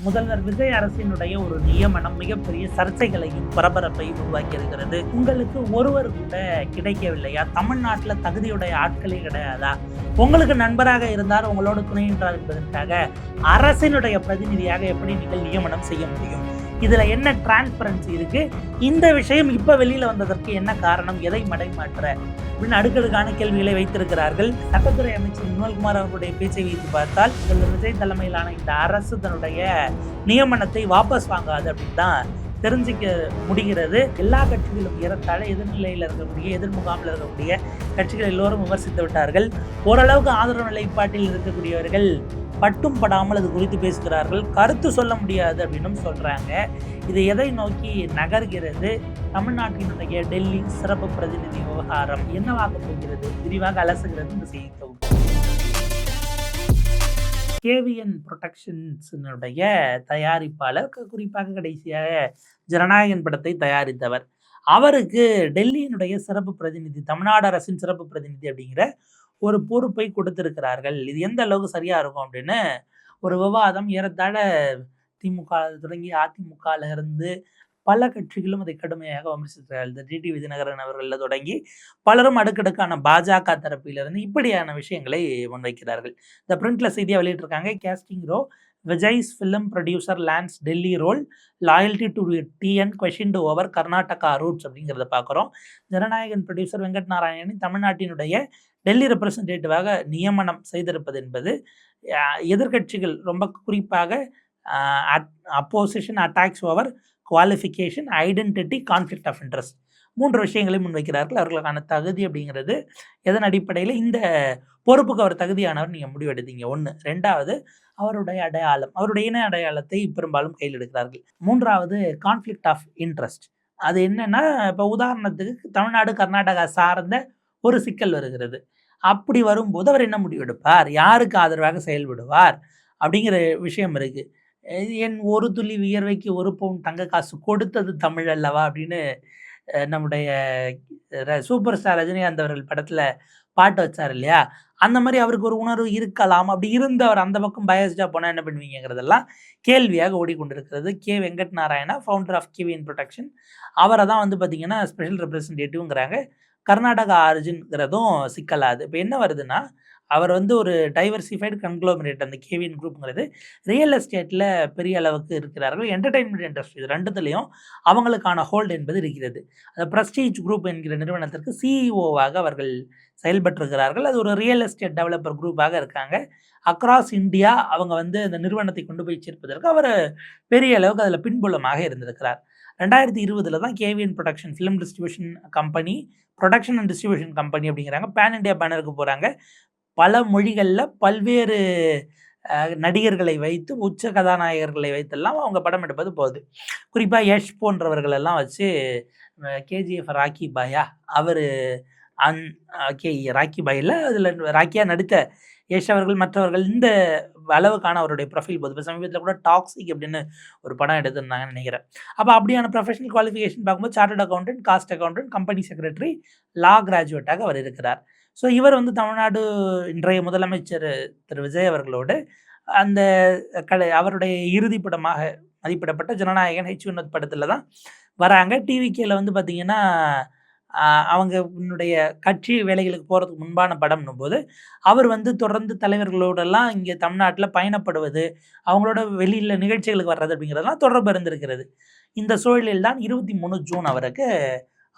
முதல்வர் விஜய் அரசினுடைய ஒரு நியமனம் மிகப்பெரிய சர்ச்சைகளையும் பரபரப்பையும் உருவாக்கி இருக்கிறது. உங்களுக்கு ஒருவர் கூட கிடைக்கவில்லையா? தமிழ்நாட்டில் தகுதியுடைய ஆட்களே கிடையாதா? உங்களுக்கு நண்பராக இருந்தால் உங்களோட துணை நின்றார் என்பதற்காக அரசினுடைய பிரதிநிதியாக எப்படி நீங்கள் நியமனம் செய்ய முடியும்? இதுல என்ன டிரான்ஸ்பரன்சி இருக்கு? இந்த விஷயம் இப்ப வெளியில வந்ததற்கு என்ன காரணம்? எதை மடைமாற்ற அப்படின்னு அடுக்கடுக்கான கேள்விகளை வைத்திருக்கிறார்கள். சட்டத்துறை அமைச்சர் நிர்மல்குமார் அவர்களுடைய பேச்சை வைத்து பார்த்தால் விஜய் தலைமையிலான இந்த அரசு தன்னுடைய நியமனத்தை வாபஸ் வாங்காது அப்படின்னு தான் தெரிஞ்சிக்க முடிகிறது. எல்லா கட்சிகளும் ஏறத்தாழ எதிர்நிலையில் இருக்கக்கூடிய எதிர்முகாமில் இருக்கக்கூடிய கட்சிகள் எல்லோரும் விமர்சித்து விட்டார்கள். ஓரளவுக்கு ஆதரவு நிலைப்பாட்டில் இருக்கக்கூடியவர்கள் பட்டும் படாமல் அது குறித்து பேசுகிறார்கள். கருத்து சொல்ல முடியாது அப்படின்னு சொல்றாங்க. இது எதை நோக்கி நகர்கிறது? தமிழ்நாட்டினுடைய டெல்லி சிறப்பு பிரதிநிதி விவகாரம் என்னவாக போகிறது? விரிவாக அலசுகிறது இந்த செய்தி தொகுப்பு. கேவிஎன் புரொடக்ஷன்ஸினுடைய தயாரிப்பாளர், குறிப்பாக கடைசியாக ஜனநாயகன் படத்தை தயாரித்தவர், அவருக்கு டெல்லியினுடைய சிறப்பு பிரதிநிதி, தமிழ்நாடு அரசின் சிறப்பு பிரதிநிதி அப்படிங்கிற ஒரு பொறுப்பை கொடுத்திருக்கிறார்கள். இது எந்த அளவுக்கு சரியா இருக்கும் அப்படின்னு ஒரு விவாதம் ஏறத்தாழ திமுக தொடங்கி அதிமுகல இருந்து பல கட்சிகளும் அதை கடுமையாக விமர்சித்தார்கள். இந்த டிடிவி தினகரன் அவர்கள் தொடங்கி பலரும் அடுக்கடுக்கான பாஜக தரப்பிலிருந்து இப்படியான விஷயங்களை முன்வைக்கிறார்கள். இந்த பிரிண்ட்ல செய்தியா வெளியிட்டிருக்காங்க. Casting row Vijay's film producer lands Delhi role, loyalty to TN question over Karnataka roots அப்படிங்கிறத பார்க்குறோம். ஜனநாயகன் ப்ரொடியூசர் வெங்கட் நாராயணன் தமிழ்நாட்டினுடைய டெல்லி ரெப்ரசன்டேட்டிவாக நியமனம் செய்திருப்பது என்பது எதிர்கட்சிகள் ரொம்ப குறிப்பாக opposition attacks over qualification, identity, conflict of interest, 3 விஷயங்களை முன்வைக்கிறார்கள். அவர்களுக்கான தகுதி அப்படிங்கிறது எதன் அடிப்படையில் இந்த பொறுப்புக்கு அவர் தகுதியானவர் நீங்கள் முடிவெடுத்தீங்க? 1. 2வது அவருடைய அடையாளம், அவருடைய இன அடையாளத்தை பெரும்பாலும் கையில் எடுக்கிறார்கள். 3வது கான்ஃப்ளிக்ட் ஆஃப் இன்ட்ரெஸ்ட். அது என்னன்னா, இப்போ உதாரணத்துக்கு தமிழ்நாடு கர்நாடகா சார்ந்த ஒரு சிக்கல் வருகிறது. அப்படி வரும்போது அவர் என்ன முடிவெடுப்பார்? யாருக்கு ஆதரவாக செயல்படுவார்? அப்படிங்கிற விஷயம் இருக்கு. என் ஒரு துளி வியர்வைக்கு 1 பவுன் தங்க காசு கொடுத்தது தமிழ் அல்லவா அப்படின்னு நம்முடைய சூப்பர் ஸ்டார் ரஜினிகாந்த் அவர்கள் படத்துல பாட்டு வச்சார் இல்லையா? அந்த மாதிரி அவருக்கு ஒரு உணர்வு இருக்கலாம். அப்படி இருந்து அவர் அந்த பக்கம் பயஸ்டா போனால் என்ன பண்ணுவீங்கிறதெல்லாம் கேள்வியாக ஓடிக்கொண்டிருக்கிறது. Venkat Narayana, founder of KVN production, அவரை தான் வந்து பார்த்தீங்கன்னா ஸ்பெஷல் ரெப்ரசன்டேட்டிவ்ங்கிறாங்க. கர்நாடகா ஆரிஜின்ங்கிறதும் சிக்கலாது. இப்போ என்ன வருதுன்னா, அவர் வந்து ஒரு டைவர்சிஃபைடு கன்க்ளோமரேட், அந்த கேவிஎன் குரூப்ங்கிறது ரியல் எஸ்டேட்டில் பெரிய அளவுக்கு இருக்கிறார்கள். என்டர்டெயின்மெண்ட் இண்டஸ்ட்ரி, இது 2துலையும் அவங்களுக்கான ஹோல்டு என்பது இருக்கிறது. அந்த பிரஸ்டீஜ் குரூப் என்கிற நிறுவனத்திற்கு சிஇஓவாக அவர்கள் செயல்பட்டிருக்கிறார்கள். அது ஒரு ரியல் எஸ்டேட் டெவலப்பர் குரூப்பாக இருக்காங்க. அக்ராஸ் இந்தியா அவங்க வந்து அந்த நிறுவனத்தை கொண்டு போய் சேர்ப்பதற்கு அவர் பெரிய அளவுக்கு அதில் பின்புலமாக இருந்திருக்கிறார். 2020 தான் KVN production film distribution company, production and distribution company அப்படிங்கிறாங்க. பேன் இண்டியா பேனருக்கு போகிறாங்க. பல மொழிகளில் பல்வேறு நடிகர்களை வைத்து, உச்ச கதாநாயகர்களை வைத்தெல்லாம் அவங்க படம் எடுப்பது போகுது. குறிப்பாக யஷ் போன்றவர்கள் எல்லாம் வச்சு கேஜிஎஃப் ராக்கி பாயா, அவர் ராக்கி பாயில் அதில் ராக்கியாக நடித்த யஷ் அவர்கள், மற்றவர்கள் இந்த அளவுக்கான அவருடைய ப்ரொஃபைல் போகுது. இப்போ சமீபத்தில் கூட டாக்ஸிக் அப்படின்னு ஒரு படம் எடுத்திருந்தாங்கன்னு நினைக்கிறேன். அப்போ அப்படியான ப்ரொஃபஷனல் குவாலிஃபிகேஷன் பார்க்கும்போது chartered accountant, cost accountant, company secretary, law கிராஜுவேட்டாக அவர் இருக்கிறார். ஸோ இவர் வந்து தமிழ்நாடு இன்றைய முதலமைச்சர் திரு விஜய் அவர்களோடு அந்த அவருடைய இறுதி படமாக மதிப்பிடப்பட்ட ஜனநாயகன் வினோத் படத்தில் தான் வராங்க. டிவிகேல வந்து பார்த்திங்கன்னா அவங்களுடைய கட்சி வேலைகளுக்கு போகிறதுக்கு முன்பான படம்னும் போது அவர் வந்து தொடர்ந்து தலைவர்களோடெல்லாம் இங்கே தமிழ்நாட்டில் பயணப்படுவது, அவங்களோட வெளியில் நிகழ்ச்சிகளுக்கு வர்றது அப்படிங்கிறதெல்லாம் தொடர்பு இருந்திருக்கிறது. இந்த சூழலில் தான் 23 ஜூன் அவருக்கு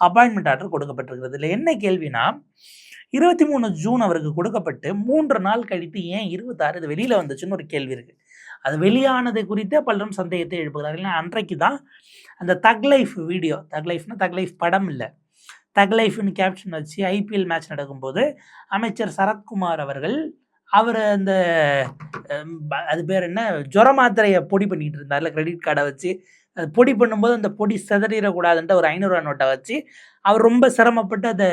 அப்பாயின்மெண்ட் ஆர்டர் கொடுக்கப்பட்டிருக்கிறது. இல்லை என்ன கேள்வினா, 23 ஜூன் அவருக்கு கொடுக்கப்பட்டு 3 நாள் கழித்து ஏன் 26 இது வெளியில் வந்துச்சுன்னு ஒரு கேள்வி இருக்குது. அது வெளியானது குறித்தே பலரும் சந்தேகத்தை எழுப்புகிறார்கள். ஏன்னா அன்றைக்கு தான் அந்த தக் லைஃப் வீடியோ, தக் லைஃப் படம் இல்லை, தக் லைஃப்னு கேப்ஷன் வச்சு ஐபிஎல் மேட்ச் நடக்கும்போது அமைச்சர் சரத்குமார் அவர்கள் அந்த அது பேர் என்ன, ஜுர மாத்திரையை பொடி பண்ணிட்டு இருந்தார்ல, கிரெடிட் கார்டை வச்சு அது பொடி பண்ணும்போது அந்த பொடி சிதறிடக்கூடாதுன்ற ஒரு 500 ரூபா நோட்டை வச்சு அவர் ரொம்ப சிரமப்பட்டு அதை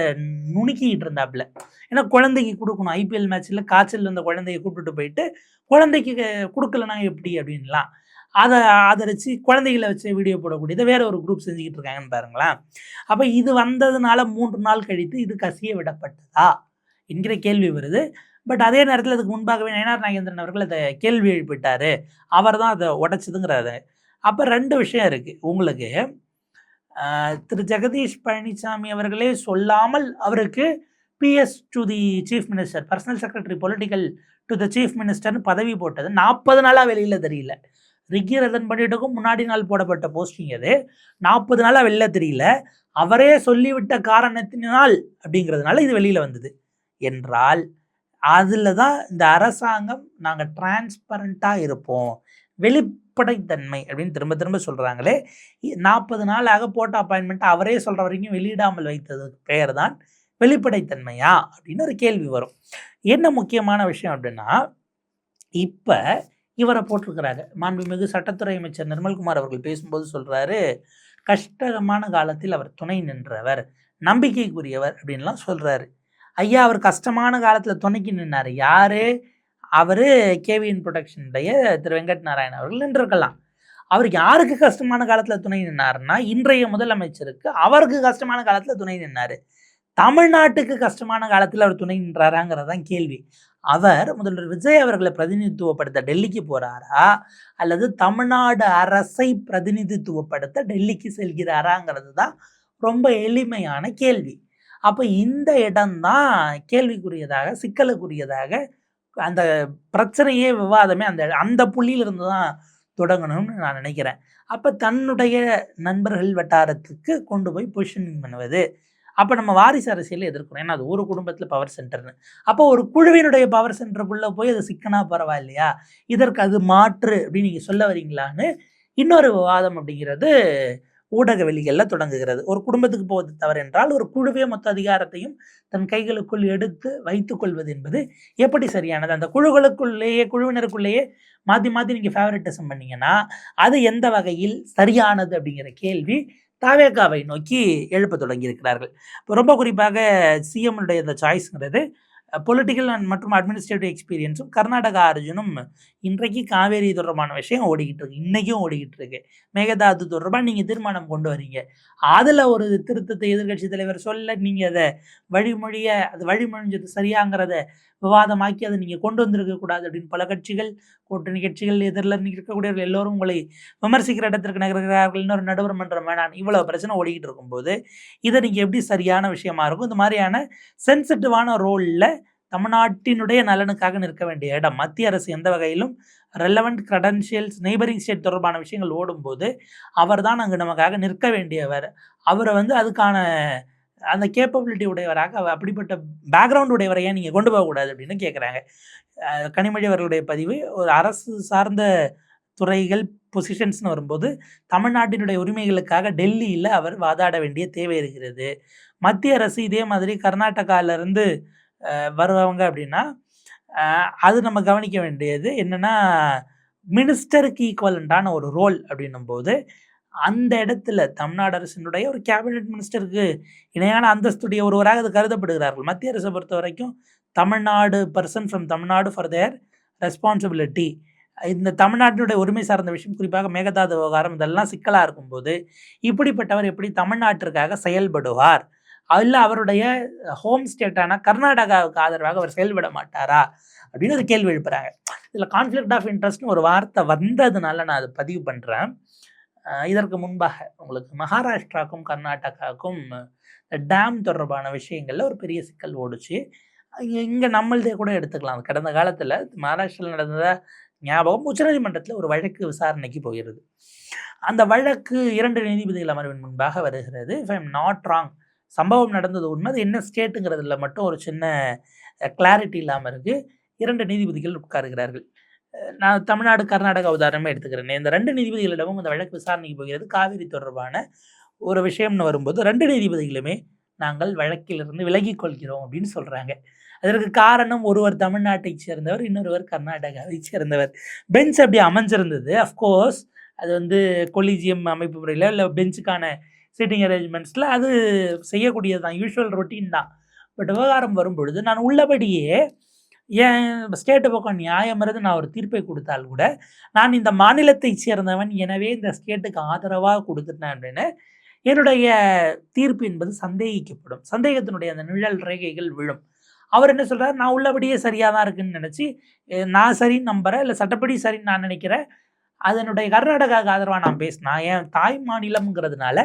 நுணுக்கிட்டு இருந்தாப்புல. ஏன்னா குழந்தைக்கு கொடுக்கணும், ஐபிஎல் மேட்ச்சில் காய்ச்சல் வந்த குழந்தைய கூப்பிட்டுட்டு போயிட்டு குழந்தைக்கு கொடுக்கலனா எப்படி அப்படின்லாம் அதை ஆதரித்து குழந்தைகளை வச்சு வீடியோ போடக்கூடியதை வேற ஒரு குரூப் செஞ்சுக்கிட்டு இருக்காங்கன்னு பாருங்களேன். அப்போ இது வந்ததுனால 3 நாள் கழித்து இது கசிய விடப்பட்டதா என்கிற கேள்வி வருது. பட் அதே நேரத்தில் அதுக்கு முன்பாகவே நயனார் நாகேந்திரன் அவர்கள் அதை கேள்வி எழுப்பிட்டாரு, அவர் தான் அதை உடைச்சதுங்கிறது. அப்போ 2 விஷயம் இருக்குது உங்களுக்கு. திரு ஜெகதீஷ் பழனிசாமி அவர்களே சொல்லாமல் அவருக்கு PS to the chief minister, personal secretary political to the chief மினிஸ்டர்னு பதவி போட்டது 40 நாளாக வெளியில் தெரியல. ரிக்கி ரத்தன் பண்ணிட்டுக்கும் முன்னாடி நாள் போடப்பட்ட போஸ்டிங் அது 40 நாளாக வெளியில் தெரியல. அவரே சொல்லிவிட்ட காரணத்தினால் அப்படிங்கிறதுனால இது வெளியில் வந்தது என்றால், அதில் தான் இந்த அரசாங்கம் நாங்கள் டிரான்ஸ்பரண்ட்டாக இருப்போம், வெளிப்படைத்தன்மை அப்படின்னு திரும்ப திரும்ப சொல்கிறாங்களே. 40 நாளாக போட்ட அப்பாயின்மெண்ட் அவரே சொல்கிற வரைக்கும் வெளியிடாமல் வைத்ததுக்கு பெயர் தான் வெளிப்படைத்தன்மையா அப்படின்னு ஒரு கேள்வி வரும். என்ன முக்கியமான விஷயம் அப்படின்னா, இப்போ இவரை போட்டிருக்கிறாங்க. மாண்புமிகு சட்டத்துறை அமைச்சர் நிர்மல்குமார் அவர்கள் பேசும்போது சொல்கிறாரு, கஷ்டமான காலத்தில் அவர் துணை நின்றவர், நம்பிக்கைக்குரியவர் அப்படின்லாம் சொல்கிறாரு. ஐயா, அவர் கஷ்டமான காலத்தில் துணைக்கு நின்னார். யார்? அவர் கேவிஎன் ப்ரொடக்ஷனுடைய திரு வெங்கட் நாராயணன் அவர்கள் நின்றிருக்கலாம். அவர் யாருக்கு கஷ்டமான காலத்தில் துணை நின்னார்னா, இன்றைய முதலமைச்சருக்கு அவருக்கு கஷ்டமான காலத்தில் துணை நின்னார். தமிழ்நாட்டுக்கு கஷ்டமான காலத்தில் அவர் துணை நின்றாராங்கிறது தான் கேள்வி. அவர் முதல்வர் விஜய் அவர்களை பிரதிநிதித்துவப்படுத்த டெல்லிக்கு போகிறாரா, அல்லது தமிழ்நாடு அரசை பிரதிநிதித்துவப்படுத்த டெல்லிக்கு செல்கிறாராங்கிறது தான் ரொம்ப எளிமையான கேள்வி. அப்போ இந்த இடம்தான் கேள்விக்குரியதாக, சிக்கலுக்குரியதாக, அந்த பிரச்சனையே விவாதமே அந்த புள்ளியிலிருந்து தான் தொடங்கணும்னு நான் நினைக்கிறேன். அப்போ தன்னுடைய நண்பர்கள் வட்டாரத்துக்கு கொண்டு போய் பொசிஷனிங் பண்ணுவது. அப்போ நம்ம வாரிசு அரசியலை எதிர்க்கிறோம். ஏன்னா அது ஒரு குடும்பத்தில் பவர் சென்டர்னு. அப்போ ஒரு குழுவினுடைய பவர் சென்டருக்குள்ளே போய் அது சிக்கனா பரவாயில்லையா, இதற்கு அது மாற்று அப்படின்னு நீங்கள் சொல்ல வரீங்களான்னு இன்னொரு விவாதம் அப்படிங்கிறது ஊடக வெளிகளில் தொடங்குகிறது. ஒரு குடும்பத்துக்கு போவது தவறு என்றால், ஒரு குழுவே மொத்த அதிகாரத்தையும் தன் கைகளுக்குள் எடுத்து வைத்துக் கொள்வது என்பது எப்படி சரியானது? அந்த குழுவினருக்குள்ளேயே மாற்றி மாற்றி நீங்கள் ஃபேவரட்டிசம் பண்ணீங்கன்னா அது எந்த வகையில் சரியானது அப்படிங்கிற கேள்வி தாவேகாவை நோக்கி எழுப்ப தொடங்கி இருக்கிறார்கள். இப்போ ரொம்ப குறிப்பாக சிஎம்னுடைய இந்த சாய்ஸ்ங்கிறது பொலிட்டிக்கல் மற்றும் அட்மினிஸ்ட்ரேட்டிவ் எக்ஸ்பீரியன்ஸும் கர்நாடகா அர்ஜுனும் இன்றைக்கு காவேரி தொடர்பான விஷயம் ஓடிக்கிட்டு இருக்கு, இன்றைக்கும் ஓடிக்கிட்டு இருக்கு. மேகதாது தொடர்பாக நீங்கள் தீர்மானம் கொண்டு வரீங்க, அதில் ஒரு திருத்தத்தை எதிர்கட்சி தலைவர் சொல்ல நீங்கள் அதை வழிமொழிஞ்சது சரியாங்கிறத விவாதமாக்கி அதை நீங்கள் கொண்டு வந்திருக்கக்கூடாது அப்படின்னு பல கட்சிகள், கூட்டணி கட்சிகள், எதிரில் இருக்கக்கூடியவர்கள் எல்லோரும் உங்களை விமர்சிக்கிற இடத்திற்கு நகர்கிறார்கள். இன்னொரு நடுவர் மன்றம் வேணான், இவ்வளோ பிரச்சனை ஓடிக்கிட்டு இருக்கும்போது இதை நீங்கள் எப்படி சரியான விஷயமா இருக்கும்? இந்த மாதிரியான சென்சிட்டிவான ரோலில் தமிழ்நாட்டினுடைய நலனுக்காக நிற்க வேண்டிய இடம் மத்திய அரசு எந்த வகையிலும் ரெலவெண்ட் கிரெடென்ஷியல்ஸ் நெய்பரிங் ஸ்டேட் தொடர்பான விஷயங்கள் ஓடும்போது அவர் தான் அங்கு நமக்காக நிற்க வேண்டியவர். அவரை அதுக்கான அந்த கேப்பபிலிட்டி உடையவராக, அப்படிப்பட்ட பேக்ரவுண்ட் உடையவரையே நீங்கள் கொண்டு போகக்கூடாது அப்படின்னு கேட்குறாங்க. கனிமொழி அவர்களுடைய பதிவு, ஒரு அரசு சார்ந்த துறைகள் பொசிஷன்ஸ்னு வரும்போது தமிழ்நாட்டினுடைய உரிமைகளுக்காக டெல்லியில் அவர் வாதாட வேண்டிய தேவை இருக்கிறது. மத்திய அரசு இதே மாதிரி கர்நாடகாவிலேருந்து வருவாங்க அப்படின்னா அது நம்ம கவனிக்க வேண்டியது என்னென்னா, மினிஸ்டருக்கு ஈக்குவலண்டான ஒரு ரோல் அப்படின்னும் போது அந்த இடத்துல தமிழ்நாடு அரசினுடைய ஒரு கேபினெட் மினிஸ்டருக்கு இணையான அந்தஸ்துடைய ஒருவராக அது கருதப்படுகிறார்கள். மத்திய அரசை பொறுத்த வரைக்கும் Tamil Nadu person from Tamil Nadu for their responsibility. இந்த தமிழ்நாட்டினுடைய உரிமை சார்ந்த விஷயம், குறிப்பாக மேகதாது விவகாரம், இதெல்லாம் சிக்கலாக இருக்கும்போது இப்படிப்பட்டவர் எப்படி தமிழ்நாட்டிற்காக செயல்படுவார்? இல்லை அவருடைய ஹோம் ஸ்டேட்டான கர்நாடகாவுக்கு ஆதரவாக அவர் செயல்பட மாட்டாரா அப்படின்னு ஒரு கேள்வி எழுப்புறாங்க. இதில் கான்ஃப்ளிக்ட் ஆஃப் இன்ட்ரெஸ்ட்னு ஒரு வார்த்தை வந்ததுனால நான் அதை பதிவு பண்ணுறேன். இதற்கு முன்பாக உங்களுக்கு மகாராஷ்டிராவுக்கும் கர்நாடகாவுக்கும் டேம் தொடர்பான விஷயங்களில் ஒரு பெரிய சிக்கல் ஓடுச்சு. இங்கே நம்மளதே கூட எடுத்துக்கலாம். கடந்த காலத்தில் மகாராஷ்டிராவில் நடந்தத ஞாபகம். உச்சநீதிமன்றத்தில் ஒரு வழக்கு விசாரணைக்கு போகிறது. அந்த வழக்கு 2 நீதிபதிகள் அமர்வின் முன்பாக வருகிறது. If I am not wrong, சம்பவம் நடந்தது உண்மை, அது என்ன ஸ்டேட்டுங்கிறதுல மட்டும் ஒரு சின்ன கிளாரிட்டி இல்லாமல் இருக்குது. 2 நீதிபதிகள் உட்காருகிறார்கள். நான் தமிழ்நாடு கர்நாடகா உதாரணமே எடுத்துக்கிறேன். இந்த 2 நீதிபதிகளிடமும் அந்த வழக்கு விசாரணைக்கு போகிறது. காவிரி தொடர்பான ஒரு விஷயம்னு வரும்போது 2 நீதிபதிகளுமே நாங்கள் வழக்கிலிருந்து விலகிக் கொள்கிறோம் அப்படின்னு சொல்கிறாங்க. அதற்கு காரணம், ஒருவர் தமிழ்நாட்டை சேர்ந்தவர், இன்னொருவர் கர்நாடகாவை சேர்ந்தவர். பெஞ்ச் அப்படி அமைஞ்சிருந்தது. அஃப்கோர்ஸ் அது கொலிஜியம் அமைப்பு முறையில் இல்லை பெஞ்சுக்கான சீட்டிங் அரேஞ்ச்மெண்ட்ஸில் அது செய்யக்கூடியது தான், யூஷுவல் ரொட்டீன் தான். பட் விவகாரம் வரும்பொழுது நான் உள்ளபடியே என் ஸ்டேட்டு பக்கம் நியாயம் இருந்து நான் ஒரு தீர்ப்பை கொடுத்தால் கூட, நான் இந்த மாநிலத்தை சேர்ந்தவன், எனவே இந்த ஸ்டேட்டுக்கு ஆதரவாக கொடுத்துட்டேன் அப்படின்னு என்னுடைய தீர்ப்பு என்பது சந்தேகிக்கப்படும். சந்தேகத்தினுடைய அந்த நிழல் ரேகைகள் விழும். அவர் என்ன சொல்றாரு, நான் உள்ளபடியே சரியா தான் இருக்குன்னு நினைச்சு நான் சரின்னு நம்புறேன், இல்ல சட்டப்படி சரின்னு நான் நினைக்கிறேன். அதனுடைய கர்நாடகாவுக்கு ஆதரவா நான் பேசினா, என் தாய் மாநிலம்ங்கிறதுனால,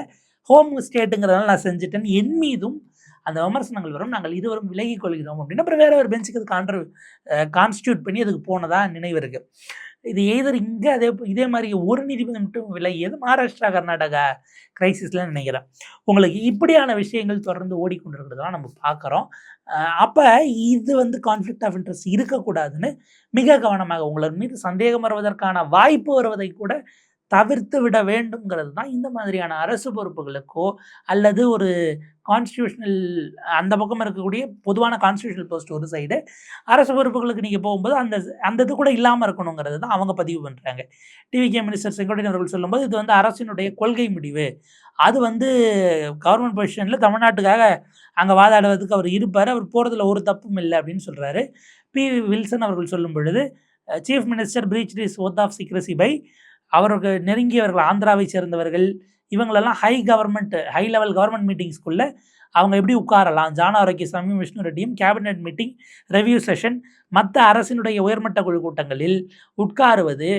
ஹோம் ஸ்டேட்டுங்கிறதுனால நான் செஞ்சுட்டேன்னு என் மீதும் அந்த விமர்சனங்கள் வரும். நாங்கள் இருவரும் விலகிக் கொள்கிறோம் அப்படின்னு அப்புறம் வேற ஒரு பெஞ்சுக்கு அது கான்ஸ்டியூட் பண்ணி அதுக்கு போனதா நினைவு இருக்கு. இது எய்தர் இங்க இதே மாரி ஒரு நீதிபதி மட்டும் விலகியது மகாராஷ்டிரா, கர்நாடகா கிரைசிஸ்ல நினைக்கிறேன். உங்களுக்கு இப்படியான விஷயங்கள் தொடர்ந்து ஓடிக்கொண்டிருக்கிறதெல்லாம் நம்ம பார்க்குறோம். அப்ப இது வந்து கான்ஃப்ளிக்ட் ஆஃப் இன்ட்ரெஸ்ட் இருக்கக்கூடாதுன்னு மிக கவனமாக உங்கள் மீது சந்தேகம் வருவதற்கான வாய்ப்பு வருவதை கூட தவிர்த்து விட வேண்டும்ங்கிறது தான் இந்த மாதிரியான அரசு பொறுப்புகளுக்கோ அல்லது ஒரு கான்ஸ்டியூஷனல் அந்த பக்கம் இருக்கக்கூடிய பொதுவான கான்ஸ்டியூஷனல் போஸ்ட் ஒரு சைடு, அரசு பொறுப்புகளுக்கு நீங்கள் போகும்போது அந்த அந்த இது கூட இல்லாமல் இருக்கணுங்கிறது தான் அவங்க பதிவு பண்ணுறாங்க. டிவிகே மினிஸ்டர் செங்கோட்டையன் அவர்கள் சொல்லும்போது இது வந்து அரசினுடைய கொள்கை முடிவு, அது வந்து கவர்மெண்ட் பொசிஷனில் தமிழ்நாட்டுக்காக அங்கே வாதாடுவதற்கு அவர் இருப்பார், அவர் போகிறதுல ஒரு தப்பும் இல்லை அப்படின்னு சொல்கிறாரு. பி வில்சன் அவர்கள் சொல்லும் பொழுது chief minister breach is oath of secrecy by அவருக்கு நெருங்கியவர்கள் ஆந்திராவை சேர்ந்தவர்கள் இவங்களெல்லாம் ஹை லெவல் கவர்மெண்ட் மீட்டிங்ஸ்குள்ளே அவங்க எப்படி உட்காரலாம், ஜான் ஆரோக்கியசாமியும் விஷ்ணு ரெட்டியும் கேபினெட் மீட்டிங் ரெவ்யூ செஷன் மற்ற அரசினுடைய உயர்மட்ட குழு கூட்டங்களில் உட்காருவது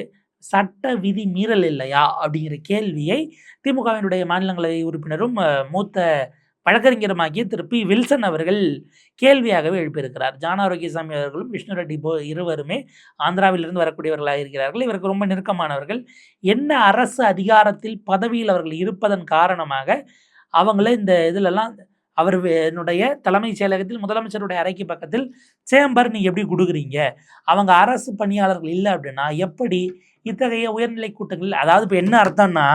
சட்ட விதி மீறல் இல்லையா அப்படிங்கிற கேள்வியை திமுகவினுடைய மாநிலங்களவை உறுப்பினரும் மூத்த வழக்கறிஞருமாகிய திரு பி வில்சன் அவர்கள் கேள்வியாகவே எழுப்பியிருக்கிறார். ஜான் ஆரோக்கியசாமி அவர்களும் விஷ்ணு ரெட்டி இருவருமே ஆந்திராவிலிருந்து வரக்கூடியவர்களாக இருக்கிறார்கள். இவருக்கு ரொம்ப நெருக்கமானவர்கள். என்ன அரசு அதிகாரத்தில் பதவியில் அவர்கள் இருப்பதன் காரணமாக அவங்கள இந்த இதிலெல்லாம் அவர் என்னுடைய தலைமைச் செயலகத்தில் முதலமைச்சருடைய அறைக்கு பக்கத்தில் சேம்பர் நீங்கள் எப்படி கொடுக்குறீங்க, அவங்க அரசு பணியாளர்கள் இல்லை அப்படின்னா எப்படி இத்தகைய உயர்நிலை கூட்டங்கள், அதாவது இப்போ என்ன அர்த்தம்னா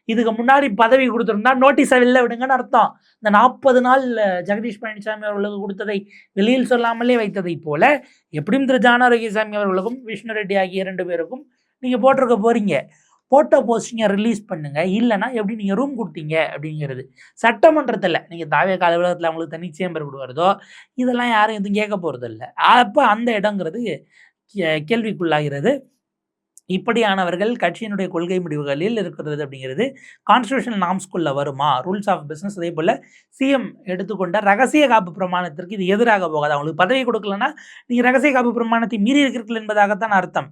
இதுக்கு முன்னாடி பதவி கொடுத்துருந்தா நோட்டீஸை வெளில விடுங்கன்னு அர்த்தம். இந்த 40 நாள் ஜெகதீஷ் பழனிசாமி அவர்களுக்கு கொடுத்ததை வெளியில் சொல்லாமலே வைத்ததை போல எப்படியும் திரு ஜான் ஆரோக்கியசாமி அவர்களுக்கும் விஷ்ணு ரெட்டி ஆகிய 2 பேருக்கும் நீங்கள் போட்டிருக்க போறீங்க. போட்டோ போஸ்டிங்கை ரிலீஸ் பண்ணுங்க, இல்லைனா எப்படி நீங்கள் ரூம் கொடுத்தீங்க அப்படிங்கிறது. சட்டமன்றத்தில் நீங்கள் தாவேக அலுவலகத்தில் அவங்களுக்கு தனி சேம்பர் விடுவாரதோ இதெல்லாம் யாரும் எதுவும் கேட்க போகிறது இல்லை. அப்போ அந்த இடங்கிறது கேள்விக்குள்ளாகிறது. இப்படியானவர்கள் கட்சியினுடைய கொள்கை முடிவுகளில் இருக்கிறது அப்படிங்கிறது கான்ஸ்டியூஷனல் நார்ம்ஸ்குள்ளே வருமா, ரூல்ஸ் ஆஃப் பிஸ்னஸ். அதே போல் சிஎம் எடுத்துக்கொண்ட ரகசிய காப்பு பிரமாணத்திற்கு இது எதிராக போகாது. அவங்களுக்கு பதவி கொடுக்கலன்னா நீங்கள் ரகசிய காப்பு பிரமாணத்தை மீறி இருக்கிறீர்கள் என்பதாகத்தான் அர்த்தம்.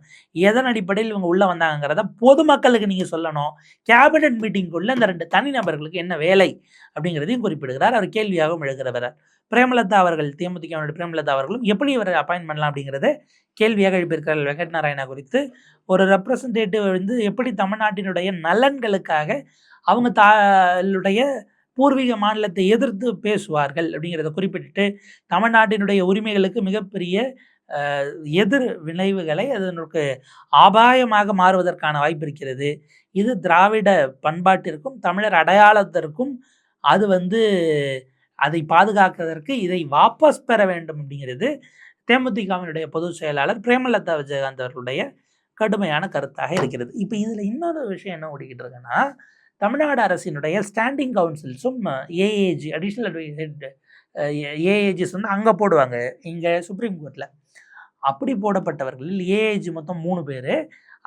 எதன் அடிப்படையில் இவங்க உள்ளே வந்தாங்கிறத பொதுமக்களுக்கு நீங்கள் சொல்லணும். கேபினெட் மீட்டிங்குள்ள இந்த 2 தனிநபர்களுக்கு என்ன வேலை அப்படிங்கிறதையும் குறிப்பிடுகிறார். அவர் கேள்வியாகவும் எழுகிறவர். பிரேமலதா அவர்கள், தேமுதிகவினுடைய பிரேமலதா அவர்களும் எப்படி இவரை அப்பாயின்ட் பண்ணலாம் அப்படிங்கிறத கேள்வியாக எழுப்பியிருக்கிறார்கள். வெங்கட் நாராயணா குறித்து ஒரு ரெப்ரசன்டேட்டிவ் வந்து எப்படி தமிழ்நாட்டினுடைய நலன்களுக்காக அவங்க தன்னுடைய பூர்வீக மாநிலத்தை எதிர்த்து பேசுவார்கள் அப்படிங்கிறத குறிப்பிட்டு தமிழ்நாட்டினுடைய உரிமைகளுக்கு மிகப்பெரிய எதிர் விளைவுகளை அதனுக்கு அபாயமாக மாறுவதற்கான வாய்ப்பு இருக்கிறது. இது திராவிட பண்பாட்டிற்கும் தமிழர் அடையாளத்திற்கும் அது வந்து அதை பாதுகாக்கிறதற்கு இதை வாபஸ் பெற வேண்டும் அப்படிங்கிறது தேமுதிகவினுடைய பொதுச் செயலாளர் பிரேமலதா விஜயகாந்த் அவர்களுடைய கடுமையான கருத்தாக இருக்கிறது. இப்போ இதில் இன்னொரு விஷயம் என்ன ஓடிக்கிட்டு இருக்குன்னா, தமிழ்நாடு அரசினுடைய ஸ்டாண்டிங் கவுன்சில்ஸும் ஏஏஜி அடிஷ்னல் அட்வைசர் ஏஏஜிஸ் வந்து அங்கே போடுவாங்க, இங்கே சுப்ரீம் கோர்ட்டில். அப்படி போடப்பட்டவர்களில் ஏஏஜி மொத்தம் 3 பேர்,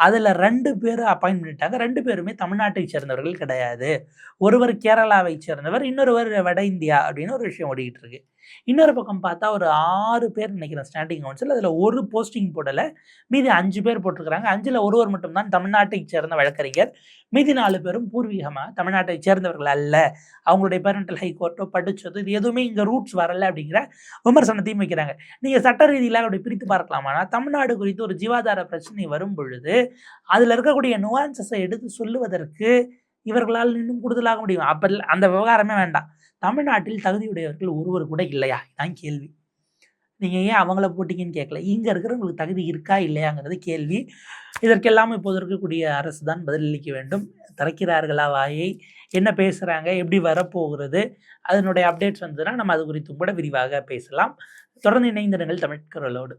அதில் 2 பேர் அப்பாயின்ட் பண்ணிட்டாங்க. 2 பேருமே தமிழ்நாட்டை சேர்ந்தவர்கள் கிடையாது. ஒருவர் கேரளாவை சேர்ந்தவர், இன்னொருவர் வட இந்தியா அப்படின்னு ஒரு விஷயம் ஓடிக்கிட்டு இருக்கு. இன்னொரு பக்கம் பார்த்தா ஒரு 6 பேர் நினைக்கிறேன் ஸ்டாண்டிங் கவுன்சில். அதில் ஒரு போஸ்டிங் போடலை, மீதி 5 பேர் போட்டிருக்கிறாங்க. 5ல் ஒருவர் மட்டும்தான் தமிழ்நாட்டை சேர்ந்த வழக்கறிஞர், மீதி 4 பேரும் பூர்வீகமாக தமிழ்நாட்டை சேர்ந்தவர்கள் அல்ல. அவங்களுடைய பேரண்டல் ஹைகோர்ட்டோ படித்தது இது எதுவுமே இங்கே ரூட்ஸ் வரலை அப்படிங்கிற விமர்சனத்தையும் வைக்கிறாங்க. நீங்கள் சட்ட ரீதியில் அப்படி பிரித்து பார்க்கலாமானா, தமிழ்நாடு குறித்து ஒரு ஜீவாதார பிரச்சனை வரும் பொழுது அதில் இருக்கக்கூடிய நுவான்சஸை எடுத்து சொல்லுவதற்கு இவர்களால் இன்னும் கூடுதலாக முடியும். அப்போ அந்த விவகாரமே வேண்டாம். தமிழ்நாட்டில் தகுதியுடையவர்கள் ஒருவர் கூட இல்லையா, இதான் கேள்வி. நீங்கள் ஏன் அவங்கள போட்டிங்கன்னு கேட்கல, இங்கே இருக்கிறவங்களுக்கு தகுதி இருக்கா இல்லையாங்கிறது கேள்வி. இதற்கெல்லாம் இப்போது இருக்கக்கூடிய அரசு தான் பதிலளிக்க வேண்டும். திறக்கிறார்களா வாயை, என்ன பேசுகிறாங்க, எப்படி வரப்போகிறது, அதனுடைய அப்டேட்ஸ் வந்ததுன்னா நம்ம அது குறித்தும் கூட விரிவாக பேசலாம். தொடர்ந்து இணைந்திருங்கள் தமிழ் குரலோடு.